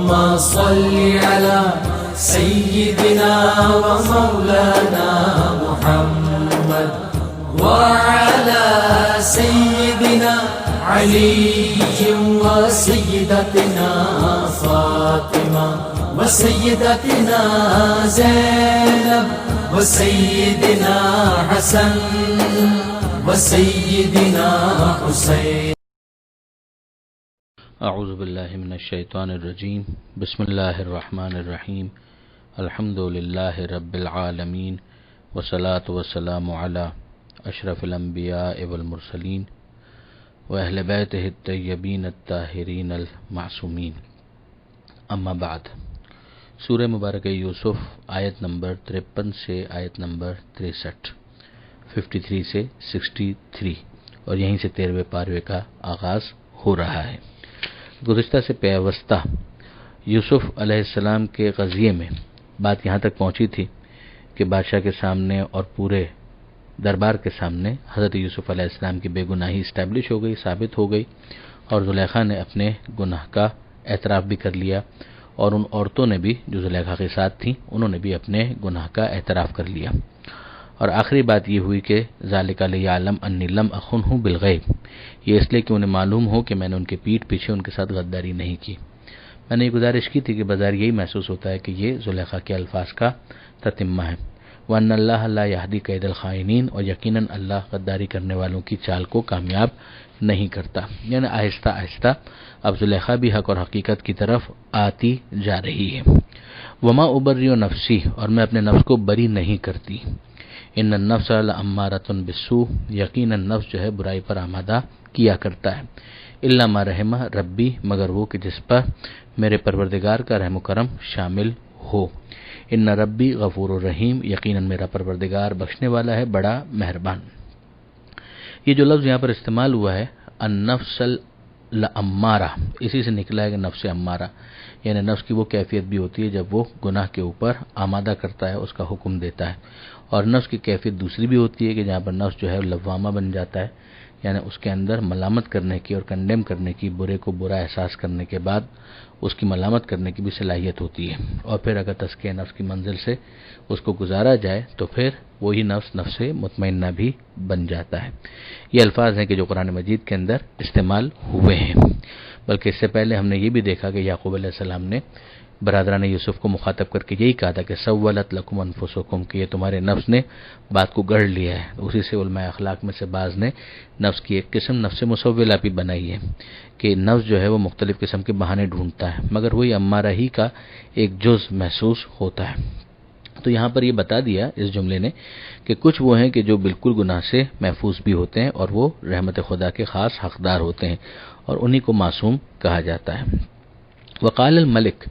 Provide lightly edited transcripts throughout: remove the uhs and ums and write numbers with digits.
اللهم صل على سيدنا ومولانا محمد وعلى سيدنا علي وسيدتنا فاطمة وسيدتنا زينب وسيدنا حسن وسيدنا حسين. اعوذ باللہ من الشیطان الرجیم. بسم اللہ الرحمن الرحیم. الحمد للہ رب العالمین والصلاة والسلام علی اشرف الانبیاء والمرسلین واہل بیتہ الطیبین الطاہرین المعصومین. اما بعد. سورہ مبارک یوسف آیت نمبر 53 سے آیت نمبر 63، 53 سے 63، اور یہیں سے 13ویں پارے کا آغاز ہو رہا ہے. گزشتہ سے پیوستہ یوسف علیہ السلام کے قضیے میں بات یہاں تک پہنچی تھی کہ بادشاہ کے سامنے اور پورے دربار کے سامنے حضرت یوسف علیہ السلام کی بے گناہی اسٹیبلش ہو گئی، ثابت ہو گئی، اور زلیخا نے اپنے گناہ کا اعتراف بھی کر لیا، اور ان عورتوں نے بھی جو زلیخا کے ساتھ تھیں انہوں نے بھی اپنے گناہ کا اعتراف کر لیا. اور آخری بات یہ ہوئی کہ ذالک لیعلم انی لم اخنہ بالغیب، یہ اس لیے کہ انہیں معلوم ہو کہ میں نے ان کے پیٹھ پیچھے ان کے ساتھ غداری نہیں کی. میں نے یہ گزارش کی تھی کہ بظاہر یہی محسوس ہوتا ہے کہ یہ زلیخا کے الفاظ کا تتمہ ہے. وَأَنَّ اللَّهَ لَا يَهْدِي كَيْدَ الْخَائِنِينَ، اور یقیناً اللہ غداری کرنے والوں کی چال کو کامیاب نہیں کرتا. یعنی آہستہ آہستہ اب زلیخا بھی حق اور حقیقت کی طرف آتی جا رہی ہے. وَمَا أُبَرِّئُ نَفْسِي، اور میں اپنے نفس کو بری نہیں کرتی. ان النفس لامارۃ بالسوء، یقیناً نفس جو ہے برائی پر آمادہ کیا کرتا ہے. الا ما رحم ربی، مگر وہ کہ جس پر میرے پروردگار کا رحم و کرم شامل ہو. ان ربی غفور الرحیم، یقیناً میرا پروردگار بخشنے والا ہے، بڑا مہربان. یہ جو لفظ یہاں پر استعمال ہوا ہے النفس لامارہ، اسی سے نکلا ہے کہ نفس امارہ، یعنی نفس کی وہ کیفیت بھی ہوتی ہے جب وہ گناہ کے اوپر آمادہ کرتا ہے، اس کا حکم دیتا ہے. اور نفس کی کیفیت دوسری بھی ہوتی ہے کہ جہاں پر نفس جو ہے لوامہ بن جاتا ہے، یعنی اس کے اندر ملامت کرنے کی اور کنڈیم کرنے کی، برے کو برا احساس کرنے کے بعد اس کی ملامت کرنے کی بھی صلاحیت ہوتی ہے. اور پھر اگر تزکیہ نفس کی منزل سے اس کو گزارا جائے تو پھر وہی نفس مطمئنہ بھی بن جاتا ہے. یہ الفاظ ہیں کہ جو قرآن مجید کے اندر استعمال ہوئے ہیں. بلکہ اس سے پہلے ہم نے یہ بھی دیکھا کہ یعقوب علیہ السلام نے برادران یوسف کو مخاطب کر کے یہی کہا تھا کہ سولت لکم انفسکم، کہ یہ تمہارے نفس نے بات کو گڑھ لیا ہے. اسی سے علماء اخلاق میں سے بعض نے نفس کی ایک قسم نفس مسولہ بھی بنائی ہے کہ نفس جو ہے وہ مختلف قسم کے بہانے ڈھونڈتا ہے، مگر وہی امارہ ہی کا ایک جز محسوس ہوتا ہے. تو یہاں پر یہ بتا دیا اس جملے نے کہ کچھ وہ ہیں کہ جو بالکل گناہ سے محفوظ بھی ہوتے ہیں اور وہ رحمت خدا کے خاص حقدار ہوتے ہیں، اور انہی کو معصوم کہا جاتا ہے. وقال الملک،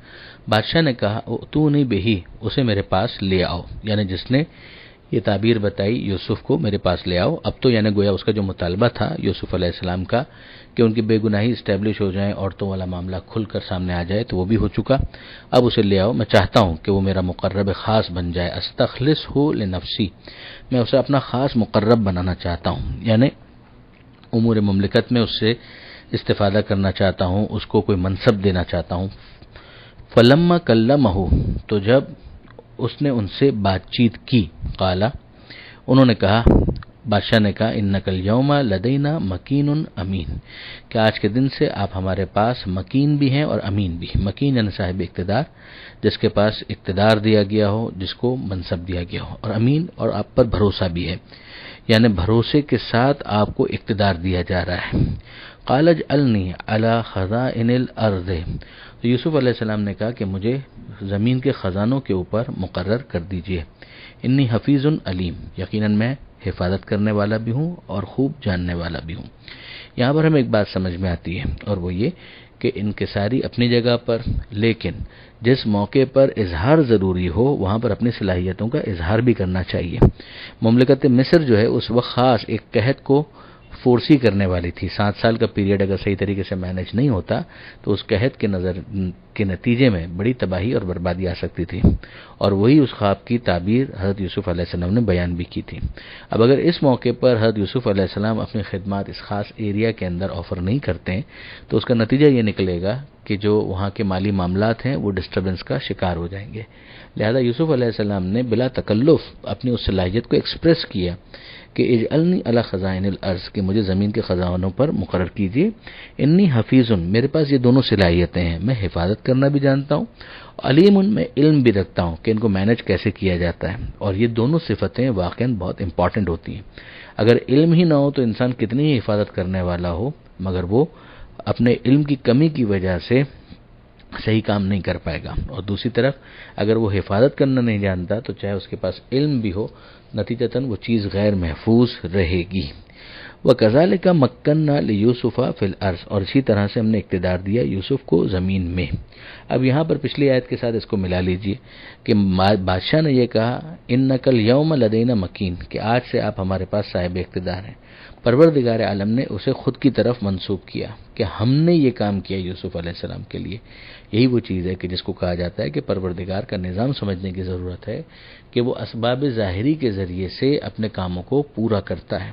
بادشاہ نے کہا تو نہیں بہی، اسے میرے پاس لے آؤ. یعنی جس نے یہ تعبیر بتائی یوسف کو میرے پاس لے آؤ. اب تو یعنی گویا اس کا جو مطالبہ تھا یوسف علیہ السلام کا کہ ان کی بے گناہی اسٹیبلش ہو جائیں، عورتوں والا معاملہ کھل کر سامنے آ جائے، تو وہ بھی ہو چکا. اب اسے لے آؤ. میں چاہتا ہوں کہ وہ میرا مقرب خاص بن جائے. استخلصہ لنفسی، میں اسے اپنا خاص مقرب بنانا چاہتا ہوں، یعنی امور مملکت میں اس سے استفادہ کرنا چاہتا ہوں، اس کو کوئی منصب دینا چاہتا ہوں. فلما کلمہ، تو جب اس نے ان سے بات چیت کی، قالا، انہوں نے کہا، بادشاہ نے کہا، انک الیوم لدینا مکین امین، کہ آج کے دن سے آپ ہمارے پاس مکین بھی ہیں اور امین بھی. مکین یعنی صاحب اقتدار، جس کے پاس اقتدار دیا گیا ہو، جس کو منصب دیا گیا ہو، اور امین، اور آپ پر بھروسہ بھی ہے، یعنی بھروسے کے ساتھ آپ کو اقتدار دیا جا رہا ہے. قال اجعلنی علی خزائن الارض، تو یوسف علیہ السلام نے کہا کہ مجھے زمین کے خزانوں کے اوپر مقرر کر دیجئے. انی حفیظ علیم، یقیناً میں حفاظت کرنے والا بھی ہوں اور خوب جاننے والا بھی ہوں. یہاں پر ہمیں ایک بات سمجھ میں آتی ہے، اور وہ یہ کہ انکساری اپنی جگہ پر، لیکن جس موقع پر اظہار ضروری ہو وہاں پر اپنی صلاحیتوں کا اظہار بھی کرنا چاہیے. مملکت مصر جو ہے اس وقت خاص ایک قحط کو فورسی کرنے والی تھی. 7 سال کا پیریڈ اگر صحیح طریقے سے مینج نہیں ہوتا تو اس قحط کے نتیجے میں بڑی تباہی اور بربادی آ سکتی تھی، اور وہی اس خواب کی تعبیر حضرت یوسف علیہ السلام نے بیان بھی کی تھی. اب اگر اس موقع پر حضرت یوسف علیہ السلام اپنی خدمات اس خاص ایریا کے اندر آفر نہیں کرتے ہیں تو اس کا نتیجہ یہ نکلے گا کہ جو وہاں کے مالی معاملات ہیں وہ ڈسٹربنس کا شکار ہو جائیں گے. لہذا یوسف علیہ السلام نے بلا تکلف اپنی اس صلاحیت کو ایکسپریس کیا کہ اجعلنی علی خزائن الارض، کہ مجھے زمین کے خزانوں پر مقرر کیجیے. انی حفیظ، میرے پاس یہ دونوں صلاحیتیں ہیں، میں حفاظت کرنا بھی جانتا ہوں، علیم، میں علم بھی رکھتا ہوں کہ ان کو مینج کیسے کیا جاتا ہے. اور یہ دونوں صفتیں واقعاً بہت امپورٹنٹ ہوتی ہیں. اگر علم ہی نہ ہو تو انسان کتنی ہی حفاظت کرنے والا ہو، مگر وہ اپنے علم کی کمی کی وجہ سے صحیح کام نہیں کر پائے گا. اور دوسری طرف اگر وہ حفاظت کرنا نہیں جانتا تو چاہے اس کے پاس علم بھی ہو، نتیجتاً وہ چیز غیر محفوظ رہے گی. وَكَذَلِكَ مَكَّنَّا لِيُوسُفَ فِي الْأَرْضِ، اور اسی طرح سے ہم نے اقتدار دیا یوسف کو زمین میں. اب یہاں پر پچھلی آیت کے ساتھ اس کو ملا لیجئے کہ بادشاہ نے یہ کہا اِنَّكَ الْيَوْمَ لَدَيْنَا مَكِينٌ، کہ آج سے آپ ہمارے پاس صاحب اقتدار ہیں. پروردگار عالم نے اسے خود کی طرف منسوب کیا کہ ہم نے یہ کام کیا یوسف علیہ السلام کے لیے. یہی وہ چیز ہے کہ جس کو کہا جاتا ہے کہ پروردگار کا نظام سمجھنے کی ضرورت ہے کہ وہ اسباب ظاہری کے ذریعے سے اپنے کاموں کو پورا کرتا ہے.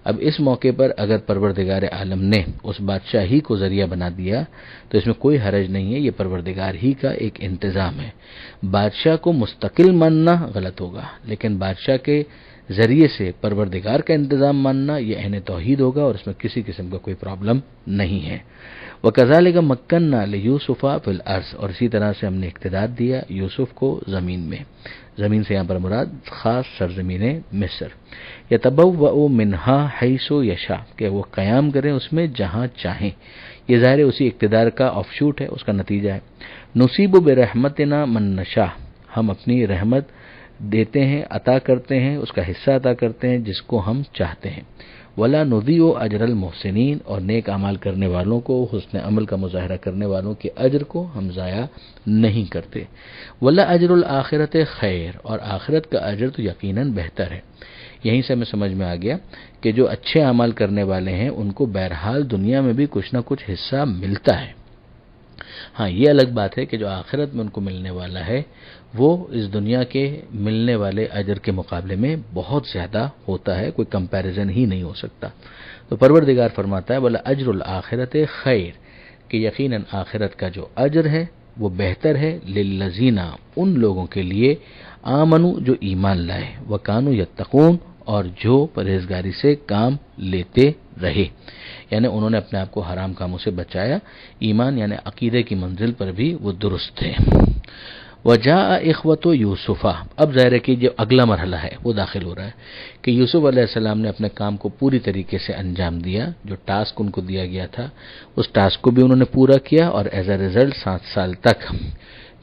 اب اس موقع پر اگر پروردگار عالم نے اس بادشاہ ہی کو ذریعہ بنا دیا تو اس میں کوئی حرج نہیں ہے، یہ پروردگار ہی کا ایک انتظام ہے. بادشاہ کو مستقل ماننا غلط ہوگا، لیکن بادشاہ کے ذریعے سے پروردگار کا انتظام ماننا یہ عین توحید ہوگا، اور اس میں کسی قسم کا کوئی پرابلم نہیں ہے. وَكَذَلِكَ مَكَّنَّا لِيُوسُفَ فِي الْأَرْضِ، اور اسی طرح سے ہم نے اقتدار دیا یوسف کو زمین میں. زمین سے یہاں پر مراد خاص سرزمین مصر. يَتَبَوَّأُ مِنْهَا حَيْثُ يَشَاءُ، کہ وہ قیام کریں اس میں جہاں چاہیں. یہ ظاہر ہے اسی اقتدار کا آف شوٹ ہے، اس کا نتیجہ ہے. نُصِيبُ بِرَحْمَتِنَا مَن نَّشَاءُ، ہم اپنی رحمت دیتے ہیں، عطا کرتے ہیں، اس کا حصہ عطا کرتے ہیں جس کو ہم چاہتے ہیں. وَلَا نُضِيعُ أَجْرَ الْمُحْسِنِينَ، اور نیک اعمال کرنے والوں کو، حسن عمل کا مظاہرہ کرنے والوں کے اجر کو ہم ضائع نہیں کرتے. وَلَا أَجْرُ الْآخِرَةِ خَيْرٌ، اور آخرت کا اجر تو یقیناً بہتر ہے. یہیں سے ہمیں سمجھ میں آ گیا کہ جو اچھے اعمال کرنے والے ہیں ان کو بہرحال دنیا میں بھی کچھ نہ کچھ حصہ ملتا ہے. ہاں یہ الگ بات ہے کہ جو آخرت میں ان کو ملنے والا ہے وہ اس دنیا کے ملنے والے اجر کے مقابلے میں بہت زیادہ ہوتا ہے، کوئی کمپیریزن ہی نہیں ہو سکتا. تو پروردگار فرماتا ہے بولا اجر الآخرت خیر، کہ یقیناً آخرت کا جو اجر ہے وہ بہتر ہے للذین، ان لوگوں کے لیے، آمنو جو ایمان لائے، وکانو یتقون، اور جو پرہیزگاری سے کام لیتے رہے. یعنی انہوں نے اپنے آپ کو حرام کاموں سے بچایا، ایمان یعنی عقیدے کی منزل پر بھی وہ درست تھے. وجاء اخوۃ یوسف، اب ظاہر ہے کہ جو اگلا مرحلہ ہے وہ داخل ہو رہا ہے کہ یوسف علیہ السلام نے اپنے کام کو پوری طریقے سے انجام دیا. جو ٹاسک ان کو دیا گیا تھا اس ٹاسک کو بھی انہوں نے پورا کیا، اور ایز اے ریزلٹ 7 سال تک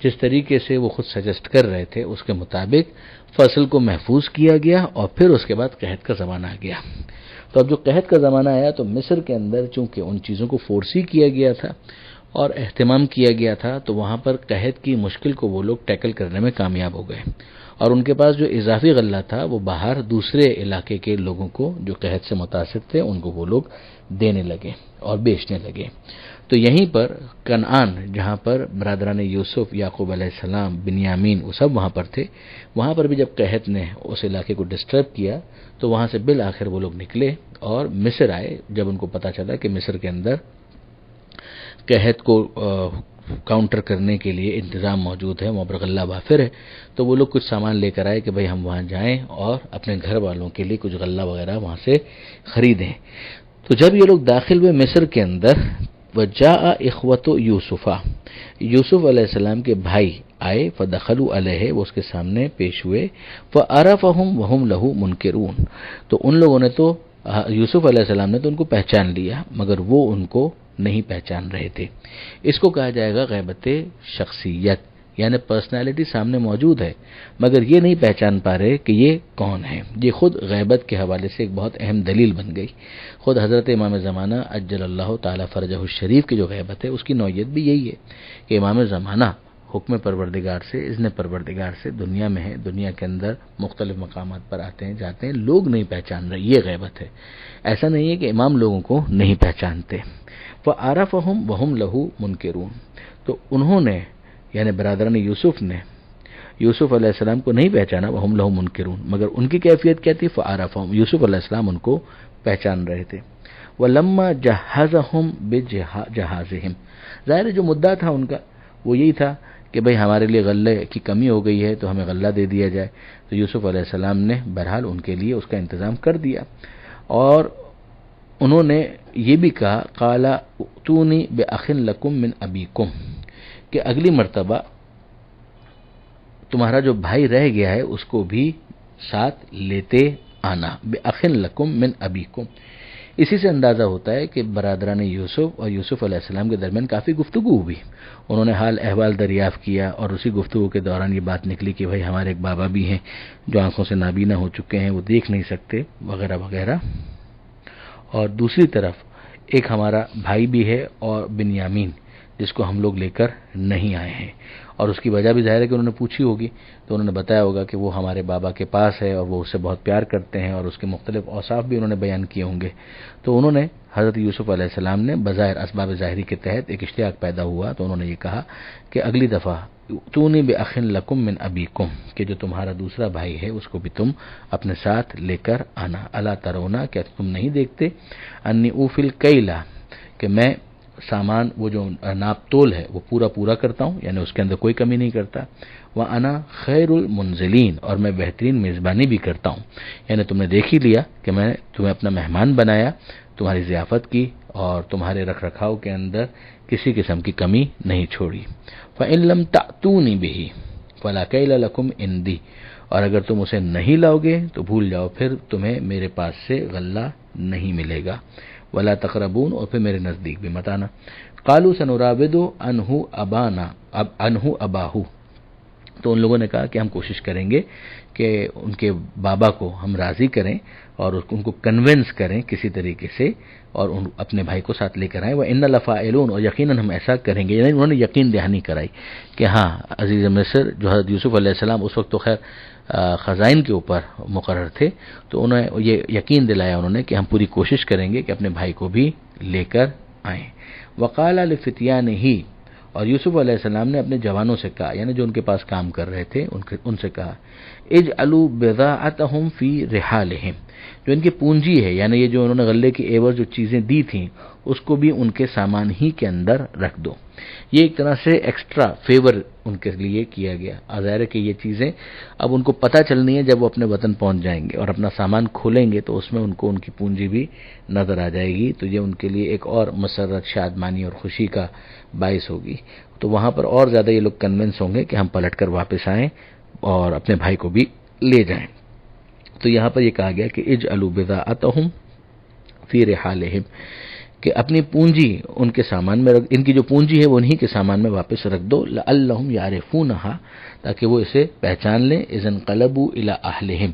جس طریقے سے وہ خود سجیسٹ کر رہے تھے اس کے مطابق فصل کو محفوظ کیا گیا. اور پھر اس کے بعد قحط کا زمانہ آ گیا. تو اب جو قحط کا زمانہ آیا تو مصر کے اندر چونکہ ان چیزوں کو فورسی کیا گیا تھا اور اہتمام کیا گیا تھا تو وہاں پر قحط کی مشکل کو وہ لوگ ٹیکل کرنے میں کامیاب ہو گئے، اور ان کے پاس جو اضافی غلہ تھا وہ باہر دوسرے علاقے کے لوگوں کو جو قحط سے متاثر تھے ان کو وہ لوگ دینے لگے اور بیچنے لگے. تو یہیں پر کنعان، جہاں پر برادران یوسف، یعقوب علیہ السلام، بنیامین، وہ سب وہاں پر تھے، وہاں پر بھی جب قحط نے اس علاقے کو ڈسٹرب کیا تو وہاں سے بالآخر وہ لوگ نکلے اور مصر آئے. جب ان کو پتا چلا کہ مصر کے اندر قحط کو کاؤنٹر کرنے کے لیے انتظام موجود ہے، وہاں پر غلہ وافر ہے، تو وہ لوگ کچھ سامان لے کر آئے کہ بھئی ہم وہاں جائیں اور اپنے گھر والوں کے لیے کچھ غلہ وغیرہ وہاں سے خریدیں. تو جب یہ لوگ داخل ہوئے مصر کے اندر، وجاء اخوۃ یوسف، یوسف علیہ السلام کے بھائی آئے، فدخلوا علیہ، وہ اس کے سامنے پیش ہوئے، فعرفہم وہم لہ منکرون، تو ان لوگوں نے تو یوسف علیہ السلام نے تو ان کو پہچان لیا مگر وہ ان کو نہیں پہچان رہے تھے. اس کو کہا جائے گا غیبت شخصیت، یعنی پرسنالٹی سامنے موجود ہے مگر یہ نہیں پہچان پا رہے کہ یہ کون ہے. یہ خود غیبت کے حوالے سے ایک بہت اہم دلیل بن گئی. خود حضرت امام زمانہ عجل اللہ تعالی فرجہ الشریف کی جو غیبت ہے اس کی نوعیت بھی یہی ہے کہ امام زمانہ حکم پروردگار سے، اذن پروردگار سے دنیا میں ہے، دنیا کے اندر مختلف مقامات پر آتے ہیں جاتے ہیں، لوگ نہیں پہچان رہے، یہ غیبت ہے. ایسا نہیں ہے کہ امام لوگوں کو نہیں پہچانتے. فعرفہم وہم لہ منکرون، تو انہوں نے یعنی برادران یوسف نے یوسف علیہ السلام کو نہیں پہچانا، وہم لہ منکرون، مگر ان کی کیفیت کیا تھی؟ فعرفہم، یوسف علیہ السلام ان کو پہچان رہے تھے. ولما جہزہم بجہازہم، ظاہر ہے جو مدعا تھا ان کا وہ یہی تھا کہ بھئی ہمارے لیے غلے کی کمی ہو گئی ہے تو ہمیں غلہ دے دیا جائے. تو یوسف علیہ السلام نے بہرحال ان کے لیے اس کا انتظام کر دیا، اور انہوں نے یہ بھی کہا قال ائتونی بأخ لکم من ابیکم، کہ اگلی مرتبہ تمہارا جو بھائی رہ گیا ہے اس کو بھی ساتھ لیتے آنا. بأخ لکم من ابیکم، اسی سے اندازہ ہوتا ہے کہ برادران یوسف اور یوسف علیہ السلام کے درمیان کافی گفتگو ہوئی. انہوں نے حال احوال دریافت کیا، اور اسی گفتگو کے دوران یہ بات نکلی کہ بھائی ہمارے ایک بابا بھی ہیں جو آنکھوں سے نابینا ہو چکے ہیں، وہ دیکھ نہیں سکتے وغیرہ وغیرہ، اور دوسری طرف ایک ہمارا بھائی بھی ہے اور بنیامین جس کو ہم لوگ لے کر نہیں آئے ہیں. اور اس کی وجہ بھی ظاہر ہے کہ انہوں نے پوچھی ہوگی، تو انہوں نے بتایا ہوگا کہ وہ ہمارے بابا کے پاس ہے اور وہ اس سے بہت پیار کرتے ہیں، اور اس کے مختلف اوصاف بھی انہوں نے بیان کیے ہوں گے. تو انہوں نے حضرت یوسف علیہ السلام نے بظاہر اسباب ظاہری کے تحت ایک اشتیاق پیدا ہوا، تو انہوں نے یہ کہا کہ اگلی دفعہ ائتونی بأخ لکم من ابیکم، کہ جو تمہارا دوسرا بھائی ہے اس کو بھی تم اپنے ساتھ لے کر آنا. الا ترونا، کیا تم نہیں دیکھتے، انی اوفی الکیل، کہ میں سامان وہ جو ناپ تول ہے وہ پورا کرتا ہوں، یعنی اس کے اندر کوئی کمی نہیں کرتا. وَأَنَا خَيْرُ الْمُنزِلِينَ، اور میں بہترین میزبانی بھی کرتا ہوں. یعنی تم نے دیکھ ہی لیا کہ میں تمہیں اپنا مہمان بنایا، تمہاری ضیافت کی، اور تمہارے رکھ رکھاؤ کے اندر کسی قسم کی کمی نہیں چھوڑی. فَإِن لَمْ تَأْتُونِ بِهِ فَلَا كَيْلَ لَكُمْ عِندِي، اور اگر تم اسے نہیں لاؤ گے تو بھول جاؤ، پھر تمہیں میرے پاس سے غلہ نہیں ملے گا. وَلَا تَقْرَبُونَ، اور پھر میرے نزدیک بھی مت آنا. قَالُوا سَنُرَاوِدُ عَنْهُ أَبَاهُ، تو ان لوگوں نے کہا کہ ہم کوشش کریں گے کہ ان کے بابا کو ہم راضی کریں اور ان کو کنونس کریں کسی طریقے سے، اور اپنے بھائی کو ساتھ لے کر آئیں. وَإِنَّ لَفَاعِلُونَ، اور یقیناً ہم ایسا کریں گے. یعنی انہوں نے یقین دہانی کرائی کہ ہاں عزیز مصر جو حضرت یوسف علیہ السلام اس وقت تو خیر خزائن کے اوپر مقرر تھے، تو انہیں یہ یقین دلایا انہوں نے کہ ہم پوری کوشش کریں گے کہ اپنے بھائی کو بھی لے کر آئیں. وَقَالَ لِفِتْيَانِهِ، اور یوسف علیہ السلام نے اپنے جوانوں سے کہا، یعنی جو ان کے پاس کام کر رہے تھے ان سے کہا، اجعلوا بضاعتهم فی رحالہم، جو ان کی پونجی ہے، یعنی یہ جو انہوں نے غلے کی عوض جو چیزیں دی تھیں اس کو بھی ان کے سامان ہی کے اندر رکھ دو. یہ ایک طرح سے ایکسٹرا فیور ان کے لیے کیا گیا. ظاہر ہے کہ یہ چیزیں اب ان کو پتہ چلنی ہے، جب وہ اپنے وطن پہنچ جائیں گے اور اپنا سامان کھولیں گے تو اس میں ان کو ان کی پونجی بھی نظر آ جائے گی، تو یہ ان کے لیے ایک اور مسرت، شادمانی اور خوشی کا باعث ہوگی. تو وہاں پر اور زیادہ یہ لوگ کنونس ہوں گے کہ ہم پلٹ کر واپس آئیں اور اپنے بھائی کو بھی لے جائیں. تو یہاں پر یہ کہا گیا کہ اجعلوا بضاعتهم فی رحالہم، کہ اپنی پونجی ان کے سامان میں رکھ، ان کی جو پونجی ہے وہ انہی کے سامان میں واپس رکھ دو. لعلہم یعرفونہا، تاکہ وہ اسے پہچان لیں. اذ انقلبوا الی اہلہم،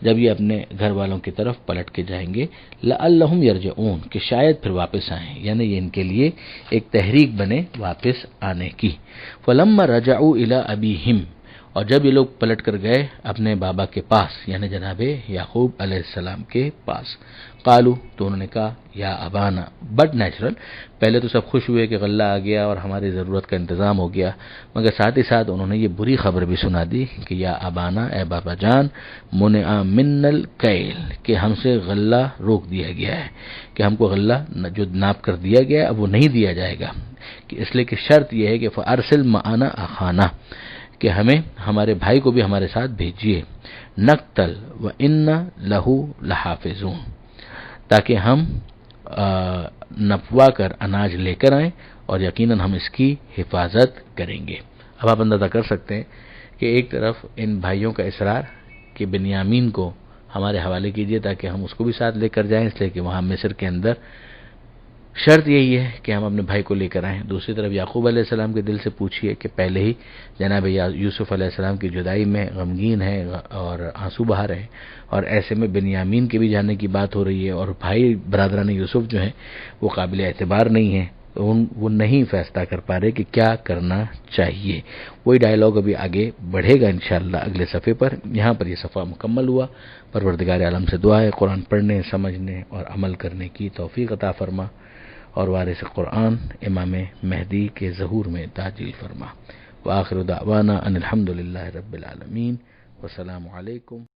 جب یہ اپنے گھر والوں کی طرف پلٹ کے جائیں گے. لعلہم یرجعون، کہ شاید پھر واپس آئیں، یعنی یہ ان کے لیے ایک تحریک بنے واپس آنے کی. فلما رجعوا الی ابیہم، اور جب یہ لوگ پلٹ کر گئے اپنے بابا کے پاس، یعنی جناب یعقوب علیہ السلام کے پاس. قالو، تو انہوں نے کہا، یا ابانا، بٹ نیچرل، پہلے تو سب خوش ہوئے کہ غلہ آ گیا اور ہماری ضرورت کا انتظام ہو گیا، مگر ساتھ ہی ساتھ انہوں نے یہ بری خبر بھی سنا دی کہ یا ابانا، اے بابا جان، منع من الکیل، کہ ہم سے غلہ روک دیا گیا ہے، کہ ہم کو غلہ جو ناپ کر دیا گیا ہے اب وہ نہیں دیا جائے گا، کہ اس لیے کہ شرط یہ ہے کہ فارسل معنا اخانا، کہ ہمیں ہمارے بھائی کو بھی ہمارے ساتھ بھیجیے. نقتل وَإِنَّ لَهُ لَحَافِظُونَ، تاکہ ہم نپوا کر اناج لے کر آئیں اور یقیناً ہم اس کی حفاظت کریں گے. اب آپ اندازہ کر سکتے ہیں کہ ایک طرف ان بھائیوں کا اصرار کہ بنیامین کو ہمارے حوالے کیجیے تاکہ ہم اس کو بھی ساتھ لے کر جائیں، اس لیے کہ وہاں مصر کے اندر شرط یہی ہے کہ ہم اپنے بھائی کو لے کر آئیں. دوسری طرف یعقوب علیہ السلام کے دل سے پوچھیے کہ پہلے ہی جناب یوسف علیہ السلام کی جدائی میں غمگین ہے اور آنسو بہا رہے ہیں، اور ایسے میں بنیامین کے بھی جانے کی بات ہو رہی ہے، اور بھائی برادران یوسف جو ہیں وہ قابل اعتبار نہیں ہیں، تو وہ نہیں فیصلہ کر پا رہے کہ کیا کرنا چاہیے. وہی ڈائلاگ ابھی آگے بڑھے گا انشاءاللہ اگلے صفحے پر. یہاں پر یہ صفحہ مکمل ہوا. پروردگار عالم سے دعا ہے قرآن پڑھنے، سمجھنے اور عمل کرنے کی توفیق عطا فرما، اور وارث قرآن امام مہدی کے ظہور میں تعجیل فرما. وآخر دعوانا ان الحمدللہ رب العالمین، والسلام علیکم.